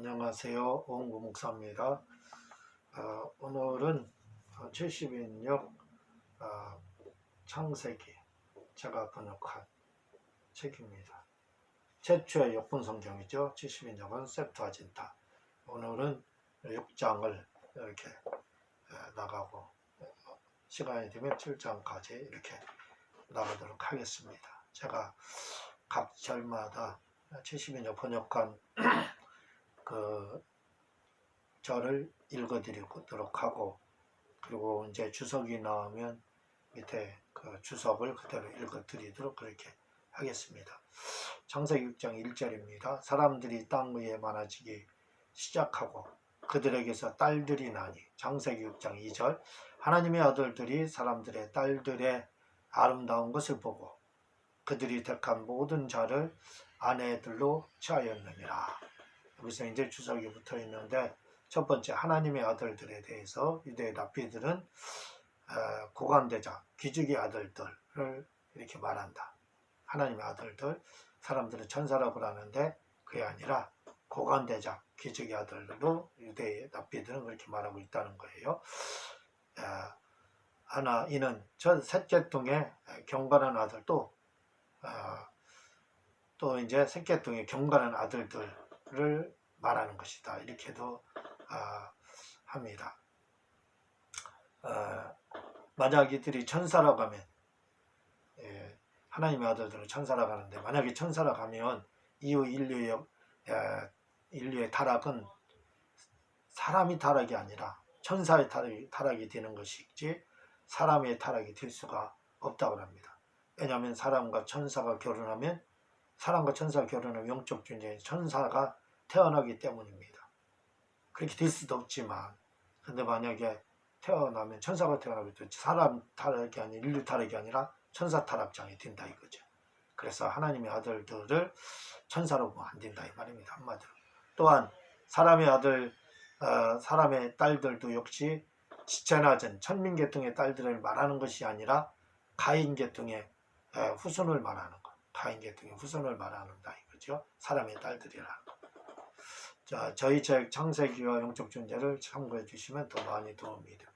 안녕하세요. 오은구 목사입니다. 오늘은 70인역 창세기 제가 번역한 책입니다. 최초의 역본 성경이죠. 70인역은 septuaginta. 오늘은 6장을 이렇게 나가고 시간이 되면 7장까지 이렇게 나가도록 하겠습니다. 제가 각 절마다 70인역 번역한 그 절을 읽어드리도록 하고, 그리고 이제 주석이 나오면 밑에 그 주석을 그대로 읽어드리도록 그렇게 하겠습니다. 창세기 6장 1절입니다. 사람들이 땅 위에 많아지기 시작하고 그들에게서 딸들이 나니. 창세기 6장 2절. 하나님의 아들들이 사람들의 딸들의 아름다운 것을 보고 그들이 택한 모든 자를 아내들로 취하였느니라. 여기서 이제 주석이 붙어 있는데, 첫 번째 하나님의 아들들에 대해서 유대 랍비들은 고관대자, 귀족의 아들들을 이렇게 말한다. 하나님의 아들들, 사람들은 천사라고 하는데 그게 아니라 고관대자, 귀족의 아들로 유대 랍비들은 그렇게 말하고 있다는 거예요. 이는 전 셋계통의 경건한 아들, 또 이제 셋계통의 경건한 아들들을 말하는 것이다. 이렇게도 합니다. 만약 이들이 천사라고 하면, 하나님의 아들들은 천사라고 하는데, 만약에 천사라고 하면 이후 인류의 타락은 사람이 타락이 아니라 천사의 타락이 되는 것이지 사람의 타락이 될 수가 없다고 합니다. 왜냐하면 사람과 천사가 결혼하면 영적 존재인 천사가 태어나기 때문입니다. 그렇게 될 수도 없지만, 근데 만약에 태어나면 천사가 태어나면 사람 타락이 아닌 인류 타락이 아니라 천사 타락장이 된다 이거죠. 그래서 하나님의 아들들을 천사로 보면 안 된다 이 말입니다. 한마디로. 또한 사람의 아들, 사람의 딸들도 역시 지체나전 천민계통의 딸들을 말하는 것이 아니라 가인계통의 후손을 말하는 것. 가인계통의 후손을 말한다 이거죠. 사람의 딸들이라는 것. 자, 저희 책 창세기와 영적 존재를 참고해 주시면 더 많이 도움이 됩니다.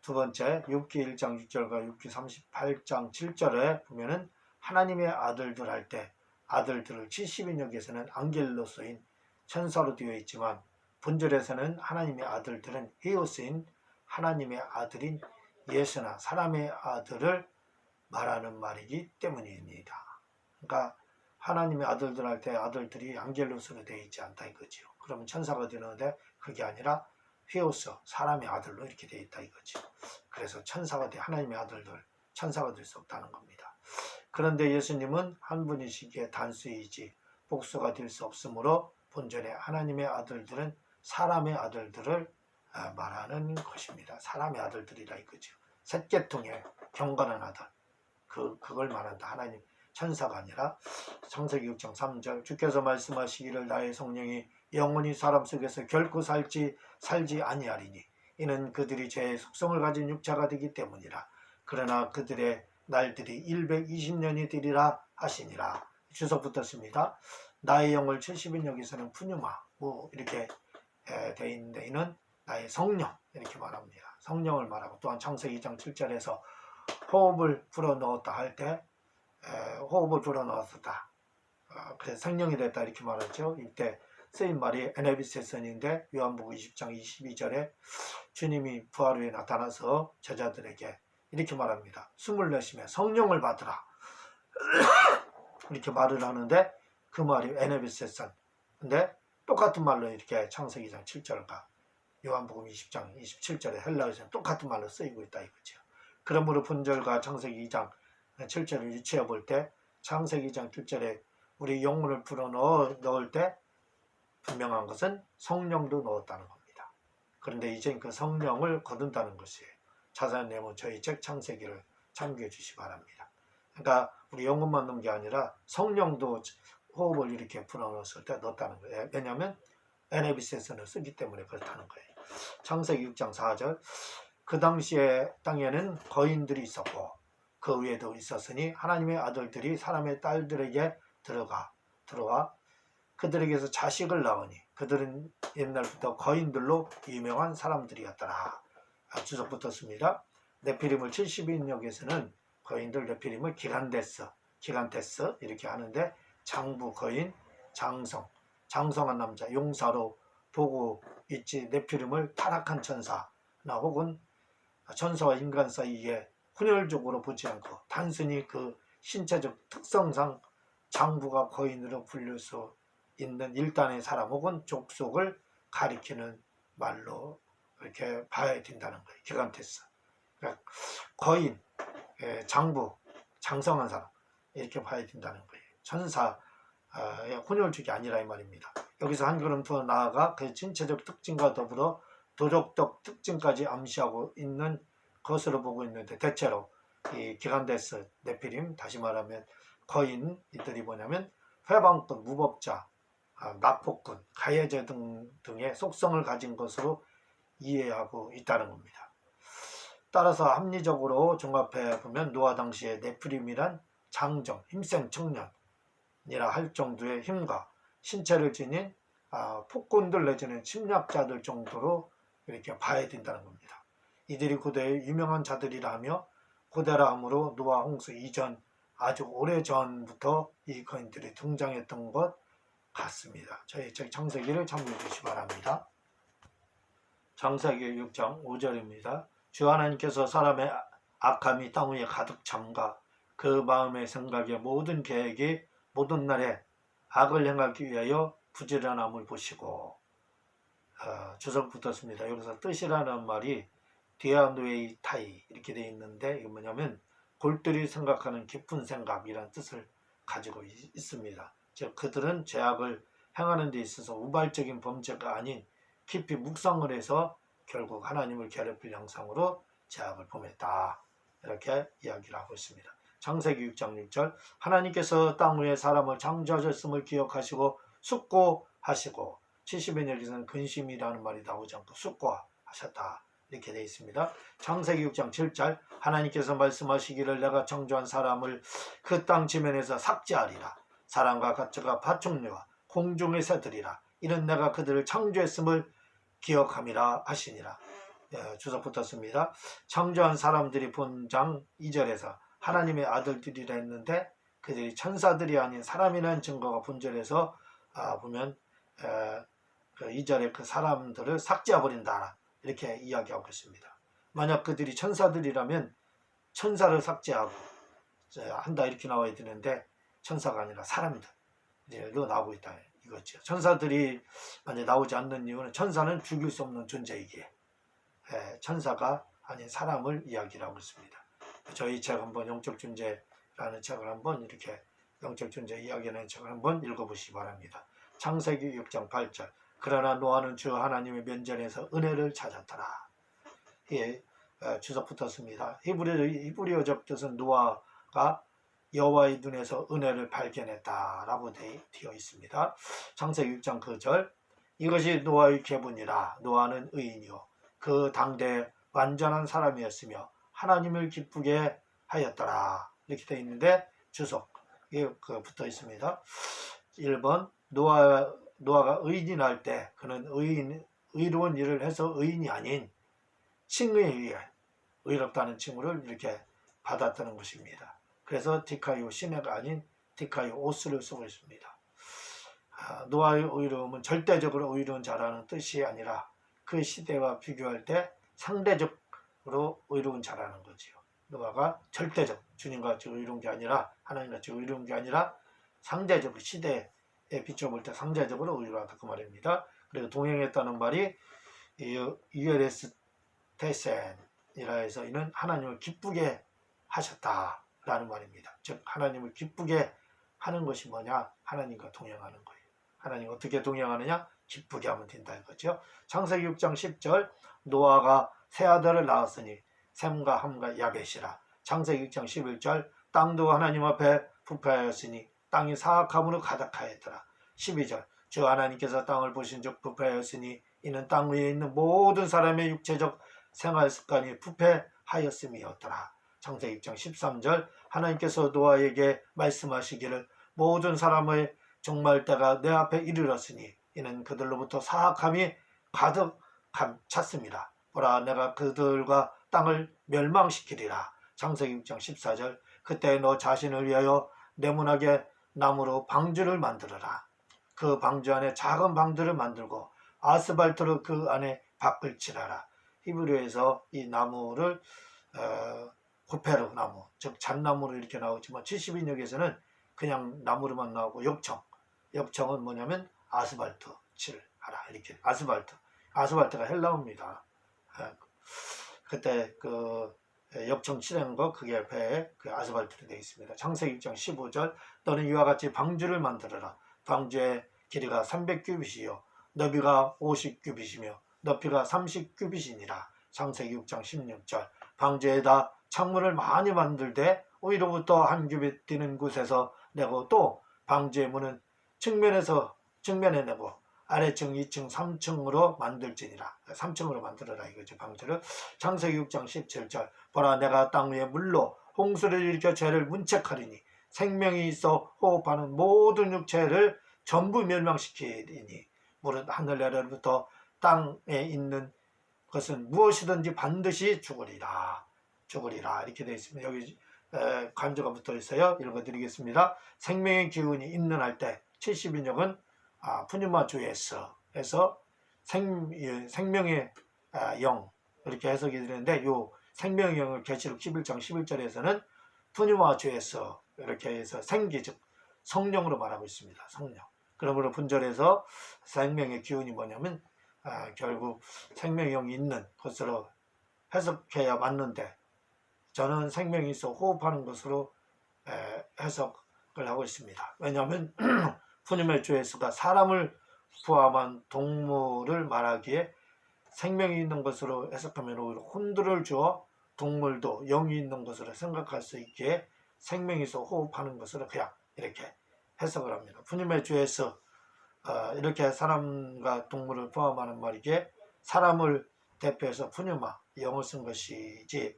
두 번째, 욥기 1장 6절과 욥기 38장 7절에 보면은 하나님의 아들들 할 때 아들들을 70인역에서는 안겔로서인 천사로 되어 있지만, 본절에서는 하나님의 아들들은 헤오스인 하나님의 아들인 예수나 사람의 아들을 말하는 말이기 때문입니다. 그러니까 하나님의 아들들 할 때 아들들이 안겔로스로 되어 있지 않다 이거죠. 그러면 천사가 되는데 그게 아니라 헤오스, 사람의 아들로 이렇게 되어 있다 이거죠. 그래서 하나님의 아들들, 천사가 될 수 없다는 겁니다. 그런데 예수님은 한 분이시기에 단수이지 복수가 될 수 없으므로 본전에 하나님의 아들들은 사람의 아들들을 말하는 것입니다. 사람의 아들들이라 이거죠. 셋계통의 경건한 아들, 그걸 말한다. 하나님 천사가 아니라. 창세기 6장 3절. 주께서 말씀하시기를 나의 성령이 영원히 사람 속에서 결코 살지 아니하리니 이는 그들이 죄의 속성을 가진 육체가 되기 때문이라. 그러나 그들의 날들이 120년이 되리라 하시니라. 주석 붙었습니다. 나의 영을 70인역에서는 푸뉴마 이렇게 되어 있는데, 이는 나의 성령 이렇게 말합니다. 성령을 말하고, 또한 창세기 2장 7절에서 호흡을 불어넣었다 할 때 호흡을 불어넣었다. 그래서 성령이 됐다 이렇게 말하죠. 이때 쓰인 말이 에네비세선인데, 요한복음 20장 22절에 주님이 부활 후에 나타나서 제자들에게 이렇게 말합니다. 숨을 내쉬며 성령을 받으라 이렇게 말을 하는데, 그 말이 에네비세선. 근데 똑같은 말로 이렇게 창세기 2장 7절과 요한복음 20장 27절에 헬라어에서는 똑같은 말로 쓰이고 있다 이거죠. 그러므로 본절과 창세기 2장 7절을 유추해 볼 때, 창세기 2장 7절에 우리 영혼을 불어넣을 때 분명한 것은 성령도 넣었다는 겁니다. 그런데 이제 그 성령을 거둔다는 것이에요. 자세한 내용은 저희 책 창세기를 참고해 주시기 바랍니다. 그러니까 우리 영혼만 넣은 게 아니라 성령도 호흡을 이렇게 불어넣었을 때 넣었다는 거예요. 왜냐하면 에네비세선을 쓰기 때문에 그렇다는 거예요. 창세기 6장 4절. 그 당시에 땅에는 거인들이 있었고 그 위에도 있었으니 하나님의 아들들이 사람의 딸들에게 들어와 그들에게서 자식을 낳으니 그들은 옛날부터 거인들로 유명한 사람들이었더라. 주석 붙었습니다. 네피림을 70인역에서는 거인들 네피림을 기간테스 이렇게 하는데, 장부, 거인, 장성한 남자, 용사로 보고 있지. 네피림을 타락한 천사나 혹은 천사와 인간 사이에 혼혈적으로 보지 않고 단순히 그 신체적 특성상 장부가 거인으로 불릴 수 있는 일단의 사람 혹은 족속을 가리키는 말로 이렇게 봐야 된다는 거예요. 기간테스. 그러니까 거인, 장부, 장성한 사람 이렇게 봐야 된다는 거예요. 천사의 혼혈족이 아니라 이 말입니다. 여기서 한 걸음 더 나아가 그 신체적 특징과 더불어 도덕적 특징까지 암시하고 있는 것으로 보고 있는데, 대체로 이 기간테스, 네피림, 다시 말하면 거인, 이들이 뭐냐면 회방꾼, 무법자, 납폭군, 가해자 등의 속성을 가진 것으로 이해하고 있다는 겁니다. 따라서 합리적으로 종합해 보면 노아 당시의 네피림이란 장정, 힘센 청년이라 할 정도의 힘과 신체를 지닌 폭군들 내지는 침략자들 정도로 이렇게 봐야 된다는 겁니다. 이들이 고대의 유명한 자들이라 하며 고대라 하므로 노아 홍수 이전 아주 오래전부터 이 거인들이 등장했던 것 같습니다. 저희 책 창세기를 참고해 주시기 바랍니다. 창세기 6장 5절입니다. 주 하나님께서 사람의 악함이 땅 위에 가득 참가 그 마음의 생각의 모든 계획이 모든 날에 악을 행하기 위하여 부지런함을 보시고, 주석 붙었습니다. 여기서 뜻이라는 말이 디아누에이 타이 이렇게 되어 있는데, 이게 뭐냐면 골들이 생각하는 깊은 생각이라는 뜻을 가지고 있습니다. 즉 그들은 죄악을 행하는 데 있어서 우발적인 범죄가 아닌 깊이 묵상을 해서 결국 하나님을 괴롭힐 형상으로 죄악을 범했다, 이렇게 이야기를 하고 있습니다. 창세기 6장 6절 하나님께서 땅 위에 사람을 창조하셨음을 기억하시고 숙고하시고, 70인 여기서는 근심이라는 말이 나오지 않고 숙고하셨다 이렇게 되어 있습니다. 창세기 6장 7절 하나님께서 말씀하시기를 내가 창조한 사람을 그 땅 지면에서 삭제하리라. 사람과 가축과 파충류와 공중의 새들이라. 이는 내가 그들을 창조했음을 기억함이라 하시니라. 주석 붙었습니다. 창조한 사람들이 본장 2절에서 하나님의 아들들이라 했는데, 그들이 천사들이 아닌 사람이라는 증거가 본절에서 보면 그 2절에 그 사람들을 삭제해버린다 이렇게 이야기하고 있습니다. 만약 그들이 천사들이라면 천사를 삭제하고 한다 이렇게 나와야 되는데, 천사가 아니라 사람들로 나오고 있다 이거죠. 천사들이 만약 나오지 않는 이유는 천사는 죽일 수 없는 존재이기에 천사가 아닌 사람을 이야기를 하고 있습니다. 저희 책 한번 영적 존재라는 책을 한번 이렇게 영적 존재 이야기하는 책을 한번 읽어보시기 바랍니다. 창세기 6장 8절 그러나 노아는 주 하나님의 면전에서 은혜를 찾았더라. 예, 주석 붙었습니다. 히브리어적 뜻은 노아가 여호와의 눈에서 은혜를 발견했다라고 되어 있습니다. 창세기 6장 9절 이것이 노아의 계분이라. 노아는 의인이요 그 당대 완전한 사람이었으며 하나님을 기쁘게 하였더라. 이렇게 되어 있는데 주석 붙어 있습니다. 1번 노아가 의인이라 할 때 그는 의로운 일을 해서 의인이 아닌 칭의에 의해 의롭다는 칭호를 이렇게 받았다는 것입니다. 그래서 디카이오 시내가 아닌 디카이오 오스를 쓰고 있습니다. 노아의 의로움은 절대적으로 의로운 자라는 뜻이 아니라 그 시대와 비교할 때 상대적으로 의로운 자라는 거지요. 노아가 절대적 주님과 같이 의로운 게 아니라 하나님과 같이 의로운 게 아니라 상대적으로 시대에 비춰볼 때 상대적으로 의로하다 그 말입니다. 그리고 동행했다는 말이 이에레스 테센이라 해서 이는 하나님을 기쁘게 하셨다라는 말입니다. 즉 하나님을 기쁘게 하는 것이 뭐냐? 하나님과 동행하는 거예요. 하나님 어떻게 동행하느냐? 기쁘게 하면 된다 이거죠. 창세기 6장 10절 노아가 세 아들을 낳았으니 셈과 함과 야벳이라. 창세기 6장 11절 땅도 하나님 앞에 부패하였으니 땅이 사악함으로 가득하였더라. 12절 주 하나님께서 땅을 보신즉 부패하였으니 이는 땅 위에 있는 모든 사람의 육체적 생활 습관이 부패하였음이었더라. 창세기 6장 13절 하나님께서 노아에게 말씀하시기를 모든 사람의 종말 때가 내 앞에 이르렀으니 이는 그들로부터 사악함이 가득 찼습니다. 보라, 내가 그들과 땅을 멸망시키리라. 창세기 6장 14절. 그때 너 자신을 위하여 네모나게 나무로 방주를 만들어라. 그 방주 안에 작은 방들을 만들고 아스팔트로 그 안에 밖을 칠하라. 히브리어에서 이 나무를 호페르 나무, 즉 잣나무로 이렇게 나오지만 70인역에서는 그냥 나무로만 나오고 역청은 뭐냐면 아스팔트 칠하라. 이렇게 아스팔트가 헬라어입니다. 그때 그 역청 칠한 거 그게 배에 그 아스팔트로 되어 있습니다. 창세기 6장 15절. 너는 이와 같이 방주를 만들어라. 방주의 길이가 300규빗이요 너비가 50규빗이며 높이가 30규빗이니라. 창세기 6장 16절. 방주에다 창문을 많이 만들되 위로부터 한 규빗 뛰는 곳에서 내고 또 방주의 문은 측면에 내고 아래층 2층 3층으로 만들지니라. 3층으로 만들어라 이거죠. 방주를. 창세기 6장 17절. 보라, 내가 땅 위에 물로 홍수를 일으켜 죄를 문책하리니 생명이 있어 호흡하는 모든 육체를 전부 멸망시키리니 무릇 하늘 아래로부터 땅에 있는 것은 무엇이든지 반드시 죽으리라 이렇게 되어 있습니다. 여기 간주가 붙어 있어요. 읽어드리겠습니다. 생명의 기운이 있는 할 때 70인역은 푸뉴마 주에서 해서 생명의 영 이렇게 해석이 되는데 요 생명의 영을 계시록 11장 11절에서는 푸뉴마 주에서 이렇게 해서 생기 즉 성령으로 말하고 있습니다. 성령. 그러므로 분절에서 생명의 기운이 뭐냐면 결국 생명의 영이 있는 것으로 해석해야 맞는데 저는 생명이 있어 호흡하는 것으로 해석을 하고 있습니다. 왜냐하면 푸뉴마 주에서가 사람을 포함한 동물을 말하기에 생명이 있는 것으로 해석하면 오히려 혼돈을 주어 동물도 영이 있는 것으로 생각할 수 있기에 생명이 있어 호흡하는 것으로 그냥 이렇게 해석을 합니다. 푸뉴마 주에서 이렇게 사람과 동물을 포함하는 말이기에 사람을 대표해서 푸뉴마 영을 쓴 것이지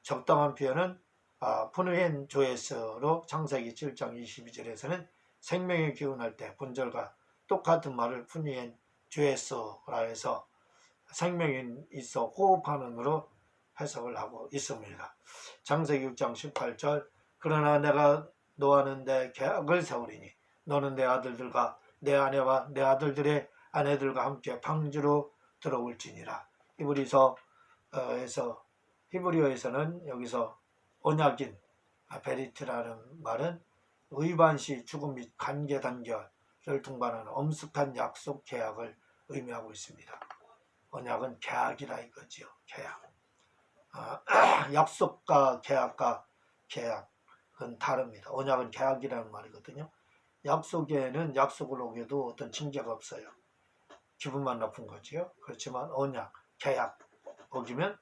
적당한 표현은 푸누엔 조에서로 창세기 7장 22절에서는 생명의 기운 할 때 본절과 똑같은 말을 푸누엔 조에서라 해서 생명이 있어 호흡하는으로 해석을 하고 있습니다. 창세기 6장 18절. 그러나 내가 너와는 내 계약을 세우리니 너는 내 아들들과 내 아내와 내 아들들의 아내들과 함께 방주로 들어올지니라. 히브리어에서는 여기서 언약인 베리트라는 말은 의반시 죽음 및 관계 단결을 동반하는 엄숙한 약속 계약을 의미하고 있습니다. 언약은 계약이라 이거지요. 계약. 약속과 계약은 다릅니다. 언약은 계약이라는 말이거든요. 약속에는 약속을 어겨도 어떤 징계가 없어요. 기분만 나쁜 거지요. 그렇지만 언약, 계약 어기면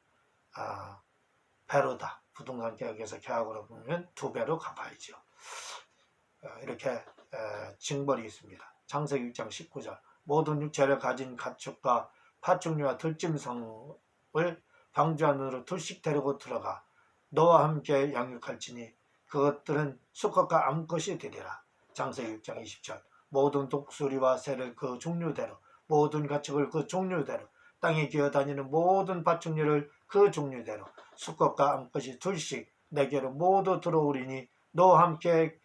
배로다. 부동산 계약에서 계약을 어기면 2배로 갚아야죠. 이렇게 징벌이 있습니다. 창세기 6장 19절. 모든 육체를 가진 가축과 파충류와 들짐승을 방주 안으로 둘씩 데리고 들어가 너와 함께 양육할지니 그것들은 수컷과 암컷이 되리라. 창세기 6장 20절. 모든 독수리와 새를 그 종류대로 모든 가축을 그 종류대로 땅에 기어다니는 모든 파충류를 그 종류대로 수컷과 암컷이 둘씩 내게로 모두 들어오리니 너와 함께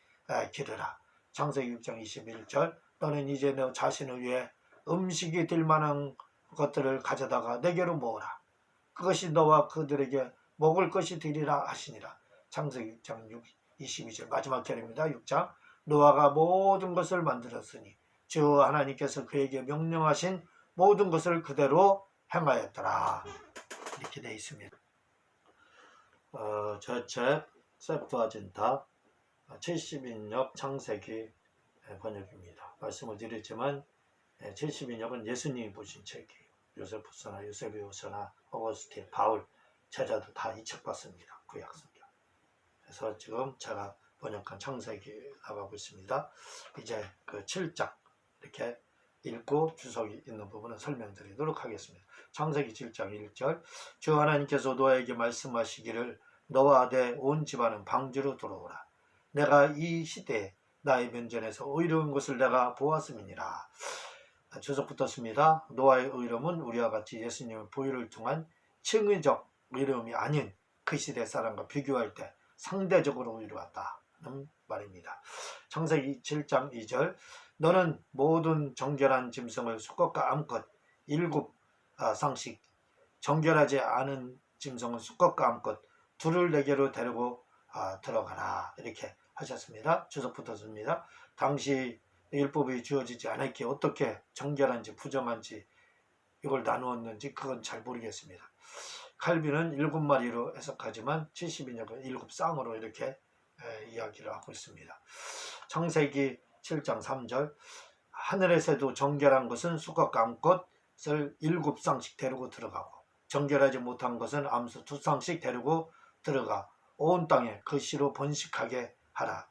기르라. 창세기 6장 21절. 너는 이제 너 자신을 위해 음식이 될 만한 것들을 가져다가 내게로 모으라. 그것이 너와 그들에게 먹을 것이 되리라 하시니라. 창세기 6장 22절 마지막 절입니다. 6장. 노아가 모든 것을 만들었으니 주 하나님께서 그에게 명령하신 모든 것을 그대로 행하였더라. 이렇게 되어 있습니다. 저 책 세프아진타 70인역 창세기 번역입니다. 말씀을 드렸지만 70인역은 예수님이 보신 책이에요. 요세푸스나 요세비우스나 오거스틴, 바울, 제자도 다 이 책 봤습니다. 구약성경. 그래서 지금 제가 번역한 창세기 나가고 있습니다. 이제 그 7장 이렇게 읽고 주석이 있는 부분은 설명드리도록 하겠습니다. 창세기 7장 1절. 주 하나님께서 노아에게 말씀하시기를 너와 내 온 집안은 방주로 들어오라. 내가 이 시대에 나의 면전에서 의로운 것을 내가 보았음이니라. 주석 붙었습니다. 노아의 의로움은 우리와 같이 예수님의 보혈을 통한 칭의적 의로움이 아닌 그 시대 사람과 비교할 때 상대적으로 의로웠다는 말입니다. 창세기 7장 2절 너는 모든 정결한 짐승을 수컷과 암컷 일곱 쌍씩 정결하지 않은 짐승은 수컷과 암컷 둘을 내게로 데리고 들어가라 이렇게 하셨습니다. 주석 붙었습니다. 당시 율법이 주어지지 않았기에 어떻게 정결한지 부정한지 이걸 나누었는지 그건 잘 모르겠습니다. 칼빈은 7마리로 해석하지만 72년은 7쌍으로 이렇게 이야기를 하고 있습니다. 창세기 7장 3절 하늘의 새도 정결한 것은 수컷과 암컷을 7쌍씩 데리고 들어가고 정결하지 못한 것은 암수 2쌍씩 데리고 들어가 온 땅에 그 씨로 번식하게 하라.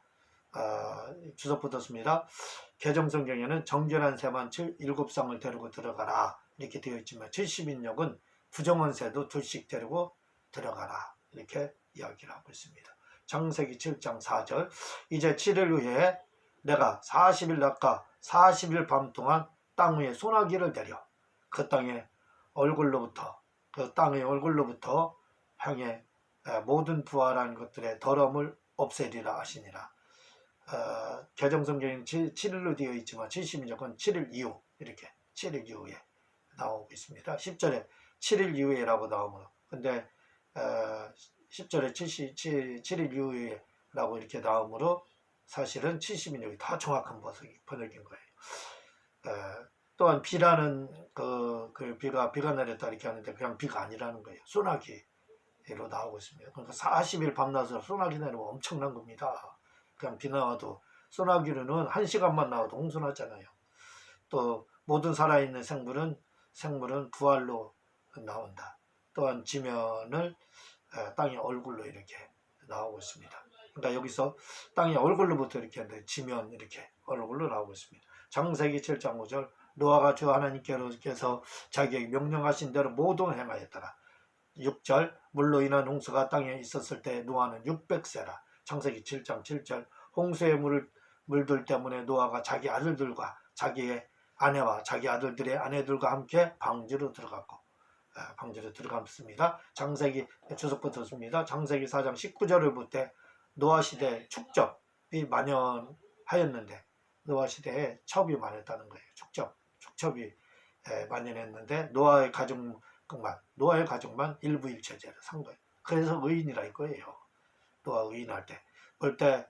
주석 붙었습니다. 개정성경에는 정결한 새만 7쌍을 데리고 들어가라 이렇게 되어 있지만 70인역은 부정한 새도 2씩 데리고 들어가라 이렇게 이야기를 하고 있습니다. 창세기 7장 4절 이제 7일 후에 내가 40일 낮과 40일 밤 동안 땅 위에 소나기를 내려 그 땅의 얼굴로부터 향해 모든 부활한 것들의 더러움을 없애리라 하시니라. 개정성경에는 7일로 되어 있지만 70인역은 7일 이후 이렇게 7일 이후에 나오고 있습니다. 10절에 7일 이후에라고 나오므로 근데 10절에 7일 이후에 라고 이렇게 나오므로 사실은 70인역이 더 정확한 번역인 거예요. 또한 비라는 비가 내렸다 이렇게 하는데 그냥 비가 아니라는 거예요. 소나기로 나오고 있습니다. 그러니까 40일 밤낮으로 소나기 내리면 엄청난 겁니다. 그냥 비 나와도 소나기로는 1시간만 나와도 홍수나잖아요. 또 모든 살아있는 생물은 부활로 나온다. 또한 지면을 땅의 얼굴로 이렇게 나오고 있습니다. 그러니까 여기서 땅의 얼굴로부터 이렇게 하는데 지면 이렇게 얼굴로 나오고 있습니다. 창세기 7장 5절 노아가 주 하나님께서 자기에게 명령하신 대로 모두 행하였더라. 6절 물로 인한 홍수가 땅에 있었을 때 노아는 600세라. 창세기 7장 7절 홍수의 물들 때문에 노아가 자기 아들들과 자기의 아내와 자기 아들들의 아내들과 함께 방주로 들어갔습니다. 창세기 주석 붙었습니다. 창세기 4장 19절부터 노아 시대에 축접이 만연하였는데 노아 시대에 첩이 만연했다는 거예요. 축첩이 만연했는데 노아의 가족만 일부 일체제를 산 거예요. 그래서 의인이라 이거예요. 노아 의인할 때 볼 때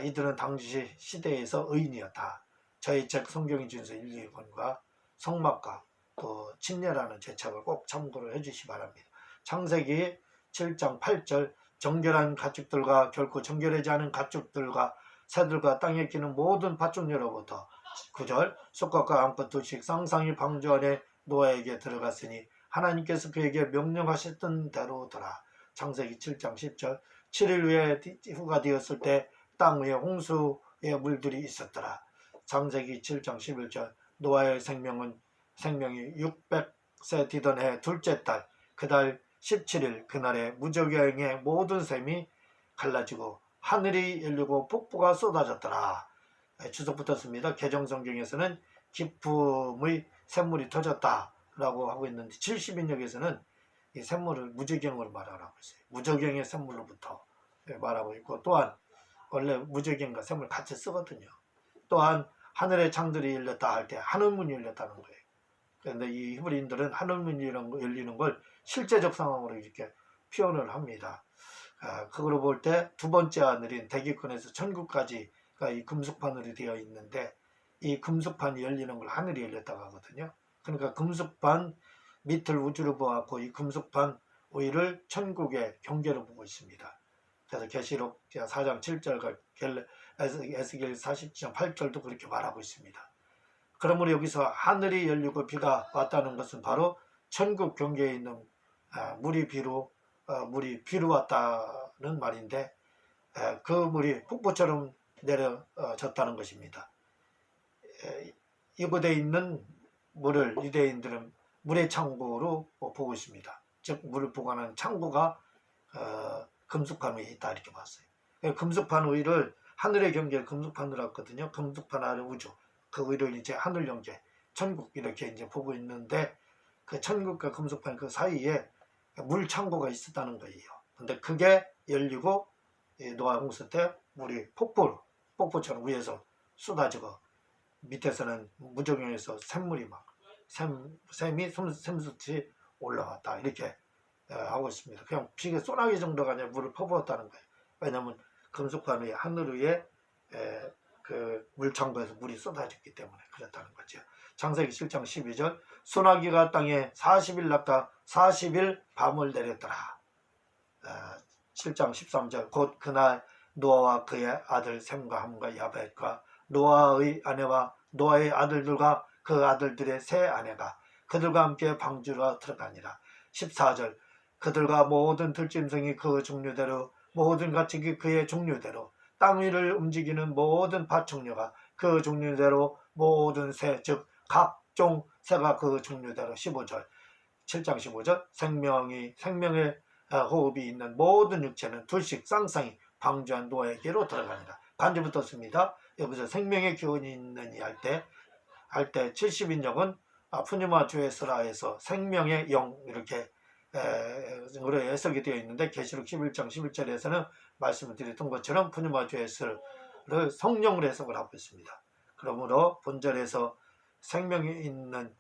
이들은 당시 시대에서 의인이었다. 저희 책 성경의 준서 1, 2권과 성막과 또 침례라는 제 책을 꼭 참고를 해주시기 바랍니다. 창세기 7장 8절 정결한 가축들과 결코 정결하지 않은 가축들과 새들과 땅에 기는 모든 밭종류로부터 9절 수컷과 암컷 2씩 쌍쌍이 방주 안에 노아에게 들어갔으니 하나님께서 그에게 명령하셨던 대로더라. 창세기 7장 10절 7일 후가 되었을 때 땅 위에 홍수의 물들이 있었더라. 창세기 7장 11절 노아의 생명이 600세 되던 해 둘째 달 그달 17일 그날에 무저갱의 모든 샘이 갈라지고 하늘이 열리고 폭포가 쏟아졌더라. 주석 붙었습니다. 개정성경에서는 기쁨의 샘물이 터졌다라고 하고 있는데 70인역에서는 이 샘물을 무저갱으로 말하고 있어요. 무저갱의 샘물로부터 말하고 있고 또한 원래 무저갱과 샘물 같이 쓰거든요. 또한 하늘의 창들이 열렸다 할 때 하늘문이 열렸다는 거예요. 그런데 이 히브리인들은 하늘문이 열리는 걸 실제적 상황으로 이렇게 표현을 합니다. 그걸로 볼 때 두 번째 하늘인 대기권에서 천국까지가 이 금속판으로 되어 있는데 이 금속판이 열리는 걸 하늘이 열렸다고 하거든요. 그러니까 금속판 밑을 우주로 보았고 이 금속판 위를 천국의 경계로 보고 있습니다. 그래서 계시록 4장 7절과 에스겔 47장 8절도 그렇게 말하고 있습니다. 그러므로 여기서 하늘이 열리고 비가 왔다는 것은 바로 천국 경계에 있는 물이 비로 왔다는 말인데 그 물이 폭포처럼 내려졌다는 것입니다. 이곳에 있는 물을 유대인들은 물의 창고로 보고 있습니다. 즉 물을 보관하는 창고가 금속판 위에 있다 이렇게 봤어요. 금속판 위를 하늘의 경계를 금속판으로 했거든요. 금속판 아래 우주 그 위를 이제 하늘 경계 천국 이렇게 이제 보고 있는데 그 천국과 금속판 그 사이에 물 창고가 있었다는 거예요. 근데 그게 열리고 노아 홍수 때 물이 폭포처럼 위에서 쏟아지고 밑에서는 무적용에서 샘물이 막 샘이 샘솟이 올라왔다 이렇게 하고 있습니다. 그냥 비가 쏘나기 정도가 아니라 물을 퍼부었다는 거예요. 왜냐하면 금속관 위에 하늘 위에 그 물창고에서 물이 쏟아졌기 때문에 그렇다는 거죠. 창세기 7장 12절 소나기가 땅에 40일 낮과 40일 밤을 내렸더라. 7장 13절 곧 그날 노아와 그의 아들 셈과 함과 야벳과 노아의 아내와 노아의 아들들과 그 아들들의 세 아내가 그들과 함께 방주로 들어가니라. 14절 그들과 모든 들짐승이 그 종류대로 모든 가축이 그의 종류대로 땅 위를 움직이는 모든 파충류가 그 종류대로 모든 새 즉 각종 새가 그 종류대로. 15절 7장 15절 생명의 호흡이 있는 모든 육체는 둘씩 쌍쌍이 방주한 노아에게로 들어가니라. 반주 붙었습니다. 여기서 생명의 기운이 있느니 할 때 70인역은 푸니마 주에스라에서 생명의 영 이렇게 해석이 되어 있는데 계시록 11장 11절에서는 말씀을 드렸던 것처럼 푸니마 주에스를 성령으로 해석을 하고 있습니다. 그러므로 본절에서 생명이 있는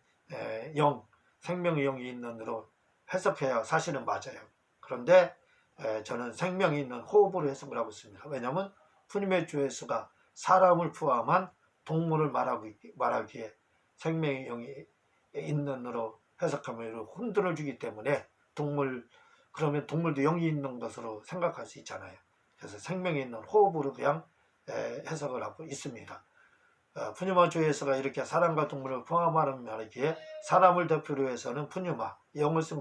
생명의 영이 있는으로 해석해야 사실은 맞아요. 그런데 저는 생명이 있는 호흡으로 해석을 하고 있습니다. 왜냐하면 푸니메 주에스가 사람을 포함한 동물을 말하기에 생명의 영이 있는으로 해석하면 혼돈을 주기 때문에 그러면 동물도 영이 있는 것으로 생각할 수 있잖아요. 그래서 생명이 있는 호흡으로 그냥 해석을 하고 있습니다. 푸뉴마 주에서가 이렇게 사람과 동물을 포함하는 말이기에 사람을 대표로 해서는 푸뉴마, 영을 쓴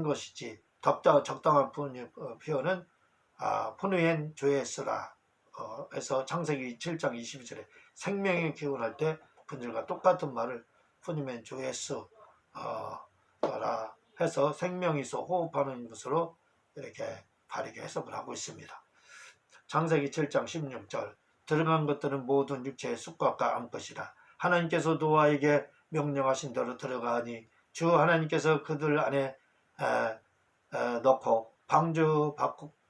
것이지 적당한 표현은 푸누엔 조에스라 해서 창세기 7장 22절에 생명의 기운 할 때 분들과 똑같은 말을 푸누멘 조에스 라 해서 생명이 있어 호흡하는 것으로 이렇게 바르게 해석을 하고 있습니다. 창세기 7장 16절 들어간 것들은 모든 육체의 숙각과 암것이라. 하나님께서 노아에게 명령하신 대로 들어가니 주 하나님께서 그들 안에 넣고 방주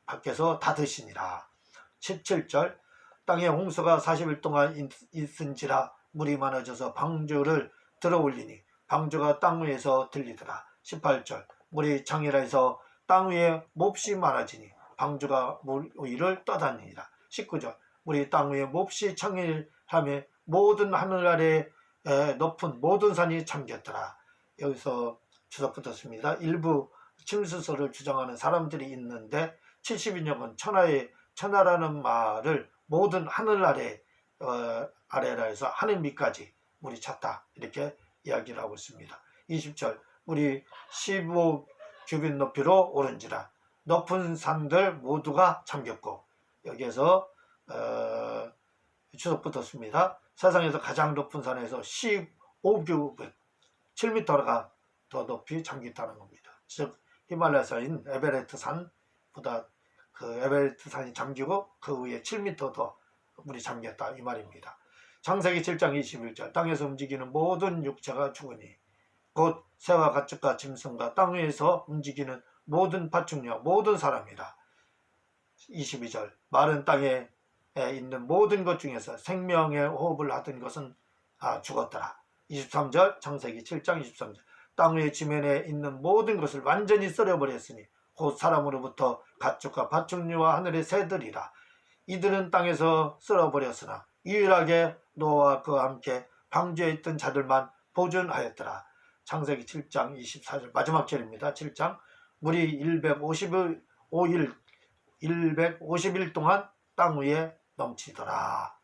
밖에서 닫으시니라. 17절 땅에 홍수가 40일 동안 있은지라 물이 많아져서 방주를 들어올리니 방주가 땅 위에서 들리더라. 18절 물이 창이라 해서 땅 위에 몹시 많아지니 방주가 물 위를 떠다니니라. 19절 물이 땅 위에 몹시 창일하며 모든 하늘 아래 높은 모든 산이 잠겼더라. 여기서 주석 붙었습니다. 일부 침수설을 주장하는 사람들이 있는데 70인역은 천하라는 말을 모든 하늘 아래라 해서 하늘 밑까지 물이 찼다 이렇게 이야기를 하고 있습니다. 20절 물이 15규빗 높이로 오른지라. 높은 산들 모두가 잠겼고 여기에서 주석 붙었습니다. 세상에서 가장 높은 산에서 15규빗 7m가 더 높이 잠겼다는 겁니다. 즉 히말라야산 에베레스트 산보다 그 에베레스트 산이 잠기고 그 위에 7m 더 물이 잠겼다 이 말입니다. 창세기 7장 21절 땅에서 움직이는 모든 육체가 죽으니 곧 새와 가축과 짐승과 땅 위에서 움직이는 모든 파충류 모든 사람이라. 22절 마른 땅에 있는 모든 것 중에서 생명의 호흡을 하던 것은 죽었더라. 23절 창세기 7장 23절 땅 위의 지면에 있는 모든 것을 완전히 썰어버렸으니 곧 사람으로부터 가축과 파충류와 하늘의 새들이라. 이들은 땅에서 썰어버렸으나 유일하게 노아와 그와 함께 방주에 있던 자들만 보존하였더라. 창세기 7장 24절 마지막 절입니다. 7장 물이 150일 동안 땅 위에 넘치더라.